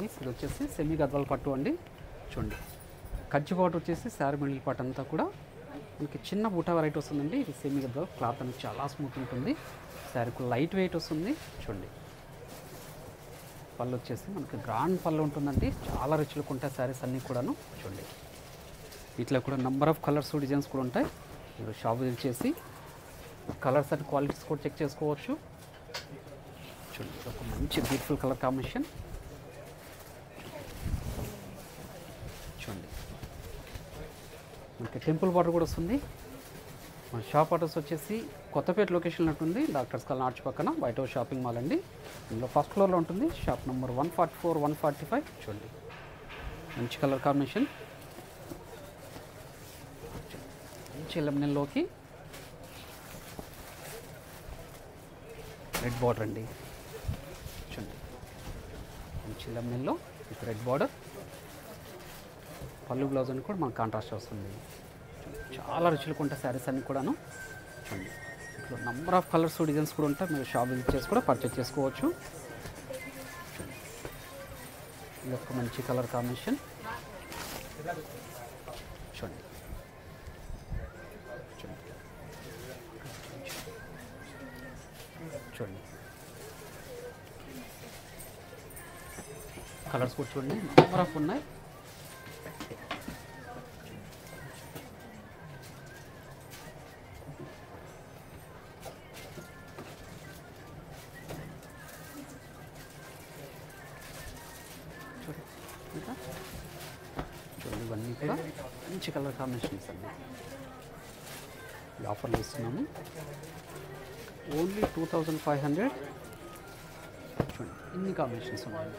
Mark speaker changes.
Speaker 1: ఇది వచ్చేసి సెమీ గద్వాల పట్టు అండి. చూడండి కంచి పాటు వచ్చేసి శారీ మిడిల్ పార్ట్ అంతా కూడా మనకి చిన్న బూటా వెరైటీ వస్తుందండి. ఇది సెమీ గద్వాల క్లాత్ అనేది చాలా స్మూత్ ఉంటుంది. శారీకు లైట్ వెయిట్ వస్తుంది. చూడండి పళ్ళు వచ్చేసి మనకి గ్రాండ్ పళ్ళు ఉంటుందండి. చాలా రిచ్లుగా ఉంటాయి శారీస్ అన్నీ కూడాను. చూడండి వీటిలో కూడా నెంబర్ ఆఫ్ కలర్స్ డిజైన్స్ కూడా ఉంటాయి. మీరు షాప్ విజిట్ చేసి కలర్స్ అండ్ క్వాలిటీస్ కూడా చెక్ చేసుకోవచ్చు. చూడండి ఒక మంచి బ్యూటిఫుల్ కలర్ కాంబినేషన్. చూడండి మనకి టెంపుల్ బార్డర్ కూడా వస్తుంది. మన షాప్ అడ్రస్ వచ్చేసి కొత్తపేట లొకేషన్లో ఉంటుంది. డాక్టర్స్ కాలనీ ఆర్చ్ పక్కన వైట్ హౌస్ షాపింగ్ మాల్ అండి. ఇందులో ఫస్ట్ ఫ్లోర్లో ఉంటుంది. Shop number 144, 145. చూడండి మంచి కలర్ కాంబినేషన్. మంచి లెమన్లోకి రెడ్ బార్డర్ అండి. చూడండి మంచి లెమన్లో విత్ రెడ్ బార్డర్. పళ్ళు బ్లౌజ్ అని కూడా మనకు కాంట్రాస్ట్ వస్తుంది. చాలా రుచులుగా ఉంటాయి శారీస్ అన్నీ కూడాను. చూడండి ఇట్లా నెంబర్ ఆఫ్ కలర్స్ డిజైన్స్ కూడా ఉంటాయి. మీరు షాప్ విజిట్ చేసి కూడా పర్చేస్ చేసుకోవచ్చు. ఇది ఒక మంచి కలర్ కాంబినేషన్. చూడండి చూడండి చూడండి కలర్స్ కూడా చూడండి నెంబర్ ఆఫ్ ఉన్నాయి. చూడండి ఇవన్నీ కూడా మంచి కలర్ కాంబినేషన్స్ అండి. ఈ ఆఫర్లు ఇస్తున్నాము. ఓన్లీ 2500. చూడండి ఇన్ని కాంబినేషన్స్ ఉన్నాయి.